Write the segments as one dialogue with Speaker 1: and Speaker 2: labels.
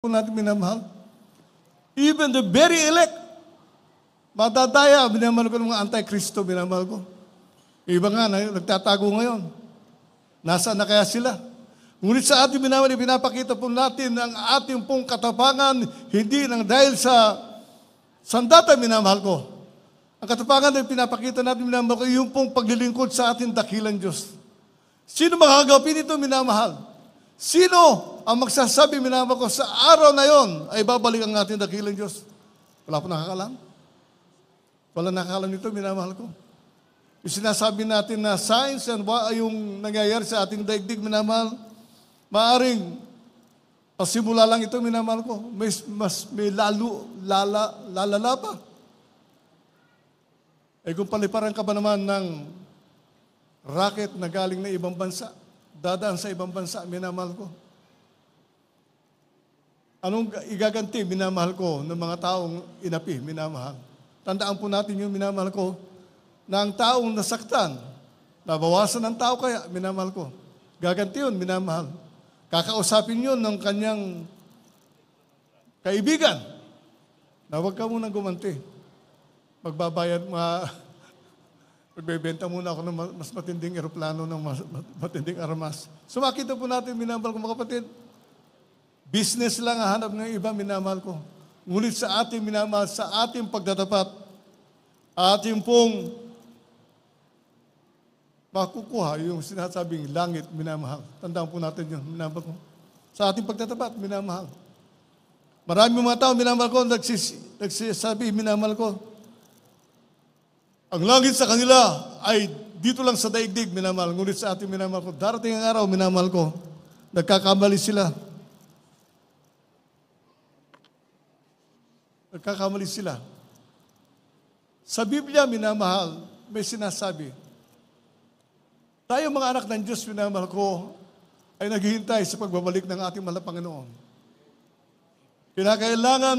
Speaker 1: po natin minamahal. Even the very elect, matadaya, minamahal ko ng mga anti-Kristo, minamahal ko. Iba nga, nagtatago ngayon. Nasaan na kaya sila? Ngunit sa ating minamahal, pinapakita po natin ang ating pong katapangan, hindi nang dahil sa sandata, minamahal ko. Ang katapangan na pinapakita natin, minamahal ko, yung pong paglilingkod sa ating dakilang Diyos. Sino makakagapin ito, minamahal? Sino ang magsasabi, minamahal ko, sa araw na yon ay babalik ang ating dakilang Diyos? Wala po nakakalam. Wala nakakalam nito, minamahal ko. Yung sinasabi natin na signs and yung nangyayari sa ating daigdig, minamahal, maaring pasimula lang ito, minamahal ko. May lalala pa. Eh kung paliparan ka ba naman ng rocket na galing na ibang bansa, dadaan sa ibang bansa, minamahal ko. Anong igaganti, minamahal ko, ng mga taong inapi, minamahal? Tandaan po natin yung minamahal ko, na ang taong nasaktan, nabawasan ng tao kaya, minamahal ko. Gaganti yun, minamahal. Kakausapin yun ng kanyang kaibigan, na huwag ka munang gumanti. Magbabayad, magbebenta muna ako ng mas matinding eroplano ng mas matinding armas. So makita po natin, minamahal ko mga kapatid, business lang ang hanap ng iba, minamahal ko. Ngunit sa ating minamahal, sa ating pagtatapat, ating pong makukuha yung sinasabing langit, minamahal. Tandaan po natin yun, minamahal ko. Sa ating pagtatapat, minamahal. Maraming mga tao, minamahal ko, nagsisabi, minamahal ko, ang langit sa kanila ay dito lang sa daigdig, minamahal. Ngunit sa ating minamahal ko, darating ang araw, minamahal ko, nagkakamali sila. Nagkakamali sila. Sa Biblia, minamahal, may sinasabi, tayo mga anak ng Diyos, minamahal ko, ay naghihintay sa pagbabalik ng ating mahal na Panginoon. Kinakailangan,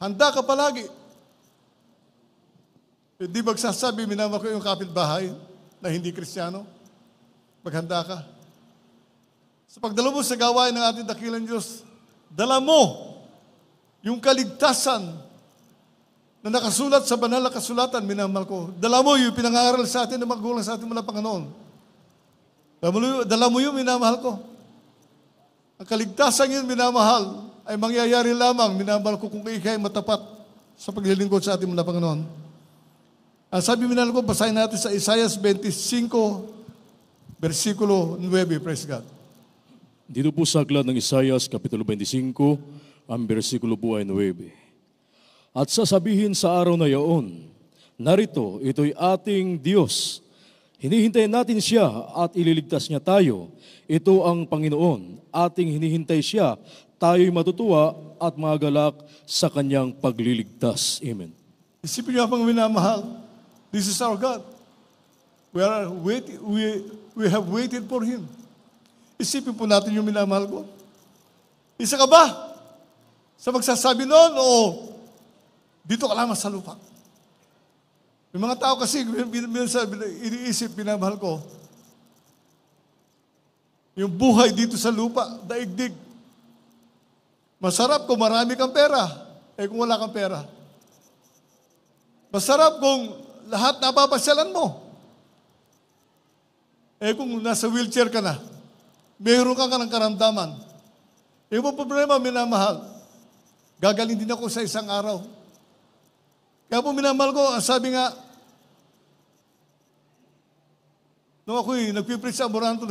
Speaker 1: handa ka palagi. Hindi magsasabi, minamahal ko yung kapitbahay na hindi Kristiyano. Maghanda ka. Sa pagdala mo sa gawain ng ating dakilang Diyos, dala mo yung kaligtasan na nakasulat sa banal na kasulatan, minamahal ko. Dala mo yung pinangaral sa atin ng magulang sa ating mga Panginoon. Dala mo yung minamahal ko. Ang kaligtasan yun, minamahal, ay mangyayari lamang, minamahal ko, kung ikay matapat sa paglilingkod sa ating mga Panginoon. Ang sabi minamahal ko, basahin natin sa Isaiah 25, versikulo 9, praise God.
Speaker 2: Dito po sa aklat ng Isaias, Kapitulo 25, ang versikulo po ay 9. At sasabihin sa araw na yaon, narito, ito'y ating Diyos. Hinihintayin natin siya at ililigtas niya tayo. Ito ang Panginoon, ating hinihintay siya. Tayo'y matutuwa at magalak sa kanyang pagliligtas. Amen.
Speaker 1: Isipin niyo pang minamahal, this is our God. We have waited for Him. Isipin po natin yung minamahal ko. Isa ka ba sa magsasabi noon, o dito ka lamang sa lupa? May mga tao kasi, iniisip, minamahal ko, yung buhay dito sa lupa, daigdig. Masarap kung marami kang pera, kung wala kang pera. Masarap kung lahat napapasyalan mo. Kung nasa wheelchair ka na, mayroon ka ng karamdaman. Yung problema, minamahal, gagaling din ako sa isang araw. Kaya po minamahal ko, ang sabi nga, nung ako'y nagpipreach sa Amoranto,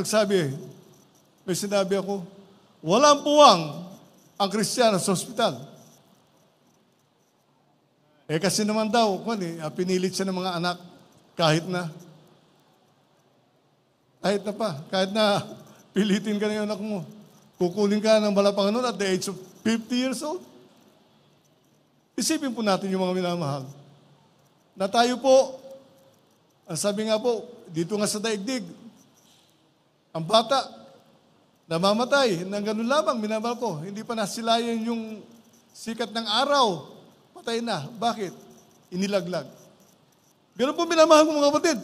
Speaker 1: may sinabi ako, walang puwang ang Kristiyano sa ospital. Kasi naman daw, pinilit siya ng mga anak, kahit na pilitin ka na yung anak mo, kukunin ka ng Panginoon at the age of 50 years old. Isipin po natin yung mga minamahal. Na tayo po, ang sabi nga po, dito nga sa daigdig, ang bata, namamatay ng ganun lamang, minamahal ko. Hindi pa nasilayan yung sikat ng araw, patay na. Bakit? Inilaglag. Ganun po minamahal ko mga kapatid.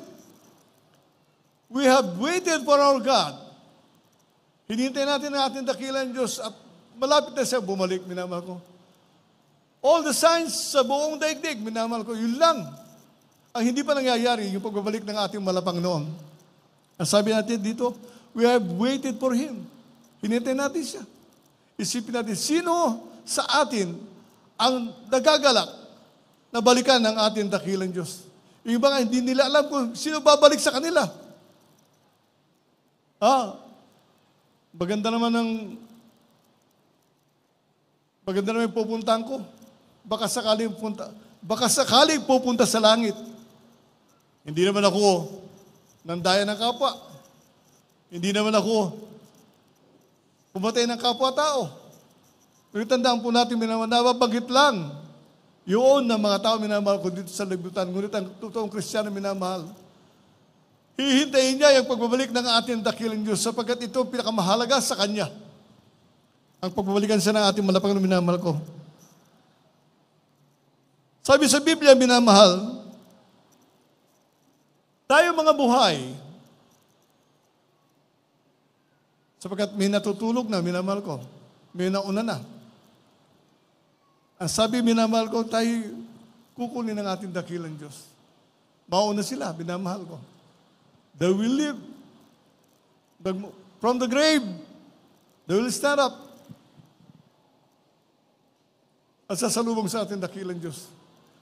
Speaker 1: We have waited for our God. Hinintay natin ang ating dakilang Diyos at malapit na siya bumalik, minamahal ko. All the signs sa buong daigdig, minamahal ko, yun lang. Ang hindi pa nangyayari, yung pagbabalik ng ating malapang noon. Ang sabi natin dito, we have waited for Him. Hinintay natin siya. Isipin natin, sino sa atin ang nagagalak na balikan ng ating dakilang Diyos? Yung iba nga, hindi nila alam kung sino babalik sa kanila. Maganda naman yung pupuntahan ko. Baka sakaling pupunta sa langit. Hindi naman ako nandaya ng kapwa. Hindi naman ako pumatay ng kapwa-tao. Pero tandaan po natin, nababanggit lang yun ng mga tao minamahal ko dito sa libutan. Ngunit ang totoong Kristiyano minamahal, hihintayin niya yung pagbabalik ng ating dakilang Diyos sapagkat ito pinakamahalaga sa Kanya. Ang pagbabalikan siya ng ating malapang na minamahal ko. Sabi sa Biblia, minamahal, tayo mga buhay, sapagkat may natutulog na, minamahal ko, may nauna na. Ang sabi, minamahal ko, tayo kukunin ng ating dakilang Diyos. Mauna sila, minamahal ko. They will live from the grave. They will stand up. At sasalubong sa ating dakilang Diyos.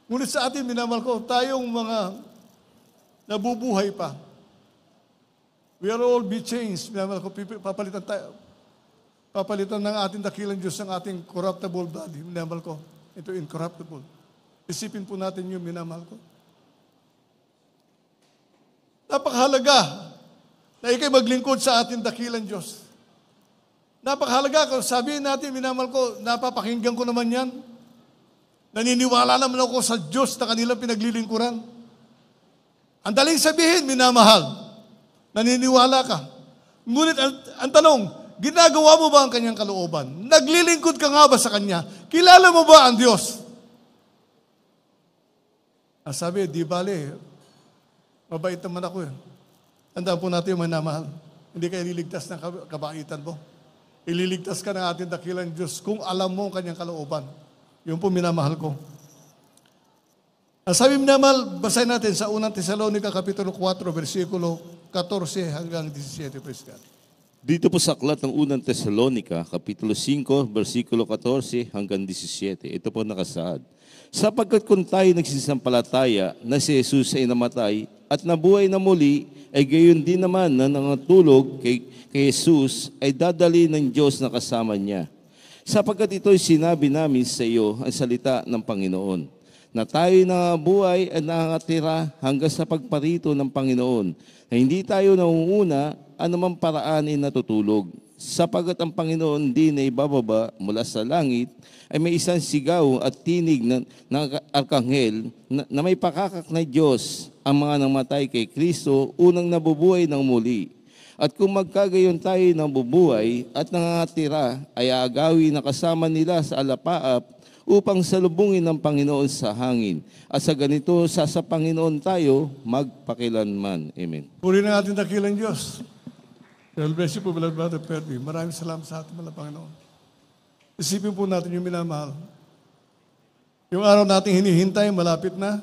Speaker 1: Ngunit sa atin, minamahal ko, tayong mga nabubuhay pa. We are all be changed. Minamahal ko, papalitan tayo. Papalitan ng ating dakilang Diyos ang ating corruptible body. Minamahal ko, ito incorruptible. Isipin po natin yung minamahal ko. Napakahalaga na ikay maglingkod sa ating dakilang Diyos. Napakahalaga kung sabihin natin, minamahal ko, napapakinggan ko naman yan. Naniniwala naman ako sa Diyos na kanilang pinaglilingkuran. Ang daling sabihin, minamahal, naniniwala ka. Ngunit ang tanong, ginagawa mo ba ang kanyang kalooban? Naglilingkod ka nga ba sa kanya? Kilala mo ba ang Diyos? Ang sabi, di bale, mabait naman ako eh. Tandaan po natin yung minamahal. Hindi ka ililigtas ng kabaitan mo. Ililigtas ka ng ating dakilang Diyos kung alam mo ang kanyang kalooban. Yun po minamahal ko. Ang sabi minamahal, basahin natin sa unang Tesalonica, Kapitulo 4, versikulo 14 hanggang 17.
Speaker 3: Dito po sa aklat ng unang Tesalonica, Kapitulo 5, versikulo 14 hanggang 17. Ito po nakasaad. Sapagkat kung tayo nagsisampalataya na si Jesus ay namatay at nabuhay na muli, ay gayon din naman na nangatulog kay Jesus ay dadali ng Diyos na kasama niya. Sapagkat ito'y sinabi namin sa iyo ang salita ng Panginoon, na tayo na buhay at nakatira hanggang sa pagparito ng Panginoon, na hindi tayo nauuna anumang paraan ay natutulog. Sapagkat ang Panginoon din ay bababa mula sa langit, ay may isang sigaw at tinig ng arkanghel na may pakakak na Diyos ang mga namatay kay Kristo unang nabubuhay ng muli. At kung magkagayon tayo ng bubuhay at nangatira, ay aagawin na kasama nila sa alapaap upang salubungin ng Panginoon sa hangin. At sa ganito, sa Panginoon tayo magpakilanman. Amen.
Speaker 1: Puri ng ating dakilang Diyos. God bless you po, beloved Brother Perry. Maraming salamat sa ating mga Panginoon. Isipin po natin yung minamahal. Yung araw nating hinihintay, malapit na.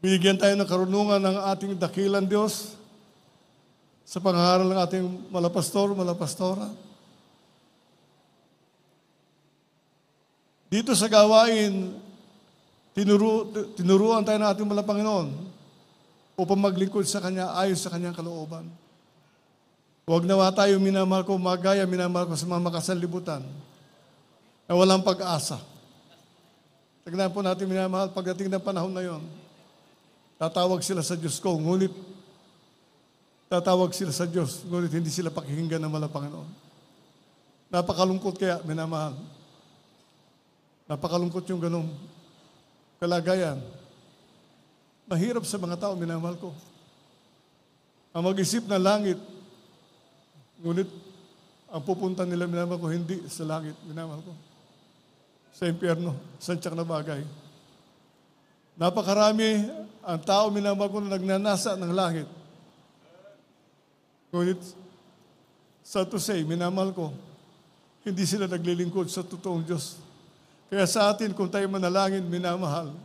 Speaker 1: Bigyan tayo ng karunungan ng ating dakilang Diyos sa pangaral ng ating malapastor, malapastora. Dito sa gawain, tinuruan tayo ng ating Panginoon upang maglingkod sa Kanya ayon sa Kanyang kalooban. Huwag nawa tayo minamahal ko, magaya minamahal ko sa mga makasanlibutan na walang pag-asa. Tignan po natin minamahal, pagdating ng panahon na yon, tatawag sila sa Diyos ko, ngunit hindi sila pakikinggan ng Panginoon. Napakalungkot kaya, minamahal. Napakalungkot yung ganong kalagayan. Mahirap sa mga tao, minamahal ko. Ang mag-isip na langit, ngunit ang pupunta nila, minamahal ko, hindi sa langit, minamahal ko. Sa impyerno, sa tiyak na bagay. Napakarami ang tao, minamahal ko, na nagnanasa ng langit. Ngunit Sa to say, minamahal ko, hindi sila naglilingkod sa totoong Diyos. Kaya sa atin, kung tayo manalangin, minamahal,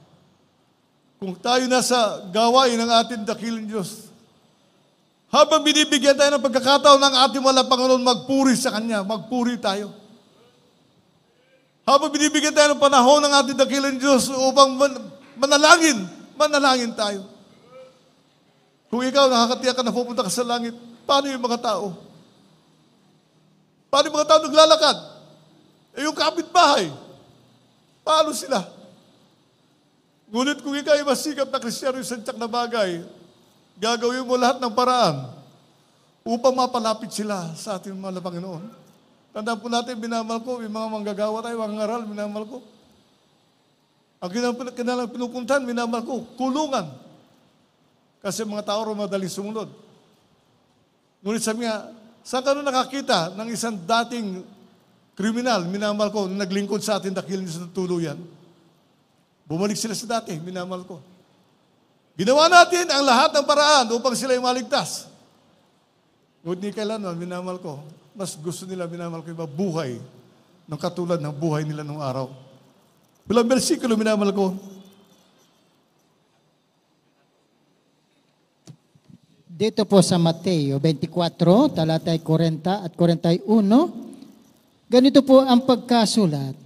Speaker 1: kung tayo nasa gawain ng ating dakilang Diyos, habang binibigyan tayo ng pagkakataon ng ating wala Panginoon, magpuri sa Kanya, magpuri tayo. Habang binibigyan tayo ng panahon ng ating dakilang Diyos upang manalangin tayo. Kung ikaw nakakatiyak ka na pupunta ka sa langit, paano yung mga tao? Paano yung mga tao naglalakad? Yung kapitbahay, paano sila? Ngunit kung ikaw ay masikap na Kristiyano yung santyak na bagay, gagawin mo lahat ng paraan upang mapalapit sila sa ating mga Panginoon. Tandaan po natin, minamahal ko, may mga manggagawa tayo, mga ngaral, minamahal ko. Ang kinalang pinupuntahan, minamahal ko, kulungan. Kasi mga tao rin madaling sumunod. Ngunit sabi nga, saan ka nakakita ng isang dating kriminal, minamahal ko, na naglingkod sa ating dakilang Diyos ng tuluyan? Bumalik sila sa dati, minamahal ko. Ginawa natin ang lahat ng paraan upang sila ay maligtas. Ngunit ni kailanman, minamahal ko, mas gusto nila, minamahal ko, iba buhay ng katulad ng buhay nila nung araw. Bilang bersikulo, minamahal ko,
Speaker 4: dito po sa Mateo 24, talatay 40 at 41, ganito po ang pagkasulat.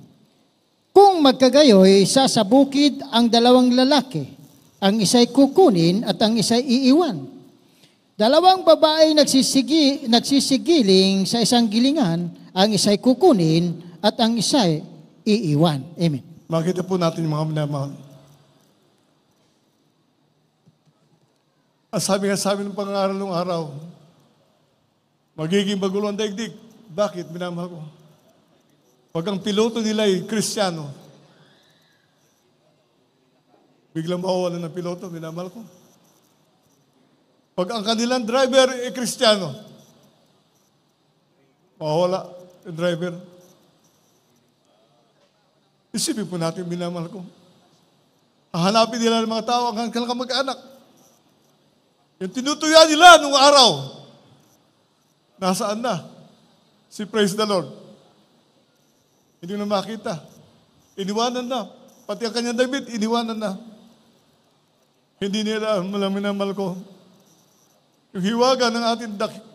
Speaker 4: Kung magkagayoy, sasabukid ang dalawang lalaki, ang isa'y kukunin at ang isa'y iiwan. Dalawang babae nagsisigiling sa isang gilingan, ang isa'y kukunin at ang isa'y iiwan. Amen.
Speaker 1: makita po natin yung mga minamahal. Ang sabi ng pangaral ng araw, magiging magulo ang daigdig. Bakit? Minamahal ko. Pag ang piloto nila ay Kristiyano, biglang mawawalan ng piloto, minamahal ko. Pag ang kanilang driver ay Kristiyano, mawawala yung driver. Isipin po natin, minamahal ko. Hahanapin nila ng mga tao ang kanilang kamag-anak. Yung tinutuya nila nung araw, nasaan na? Si Praise the Lord. Hindi na makita. Iniwanan na. Pati ang kanyang David, iniwanan na. Hindi nila minamahal ko. Yung hiwaga ng ating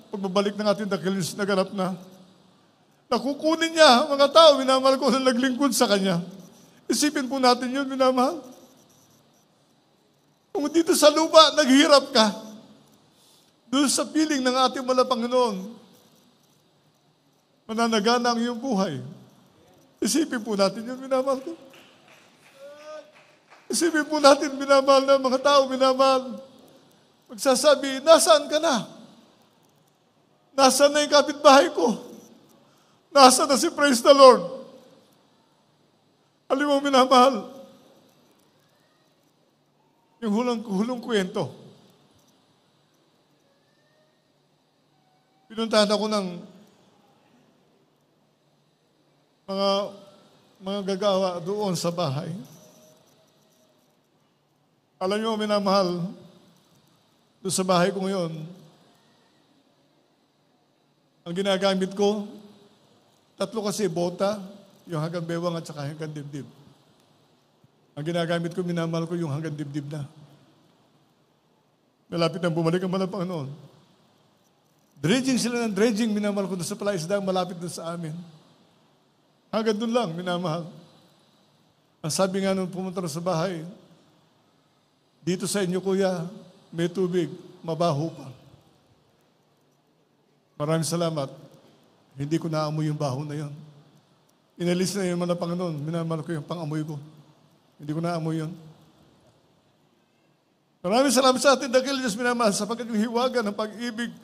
Speaker 1: pagbabalik ng ating dakilis naganap na. Nakukunin niya mga tao, minamahal ko, na naglingkod sa kanya. Isipin po natin yun, minamahal. Kung dito sa lupa, naghihirap ka, doon sa piling ng ating mahal na Panginoon, mananagana ang iyong buhay. Isipin po natin yun, minamahal ko. Isipin po natin, minamahal na mga tao, minamahal. Magsasabi, nasaan ka na? Nasaan na yung kapitbahay ko? Nasaan na si Praise the Lord? Alam mo, minamahal, yung hulong kwento. Pinuntahan ako ng mga gagawa doon sa bahay. Alam niyo, minamahal, doon sa bahay ko ngayon, ang ginagamit ko, 3 kasi bota, yung hanggang bewang at saka hanggang dibdib. Ang ginagamit ko, minamahal ko yung hanggang dibdib na. Malapit na bumalik ang mahal na Panginoon. Dredging sila ng dredging, minamahal ko doon sa palaisdang malapit doon sa amin. Hanggang doon lang, minamahal. Ang sabi nga nung pumunta sa bahay, dito sa inyo, kuya, may tubig, mabaho pa. Maraming salamat. Hindi ko naamoy yung baho na yon. Inalis na yung mga Panginoon, minamahal ko yung pang-amoy ko. Hindi ko naamoy yun. Maraming salamat sa ating dakilang Diyos, minamahal, sapagkat yung hiwaga ng pag-ibig,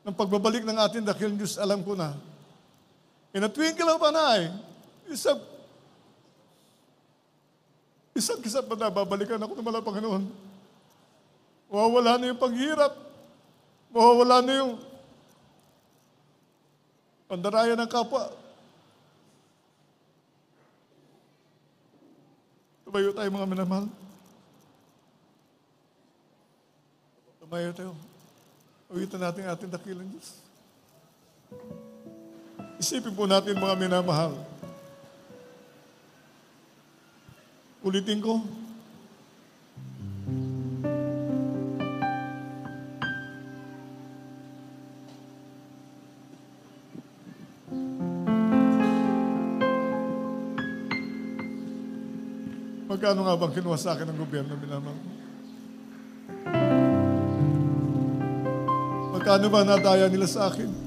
Speaker 1: ng pagbabalik ng ating dakilang Diyos, alam ko na. In a twinkle of an eye, isang kisap na babalikan ako ng mga Panginoon. Mawawala na yung paghirap. Mawawala na yung pandaraya ng kapwa. Tumayo tayo mga minamahal. Tumayo tayo. Uwitan natin ating dakilang Diyos. Isipin po natin mga minamahal. Ulitin ko. Magkano nga bang kinuha sa akin ng gobyerno, minamahal ko? Magkano ba nadaya nila sa akin?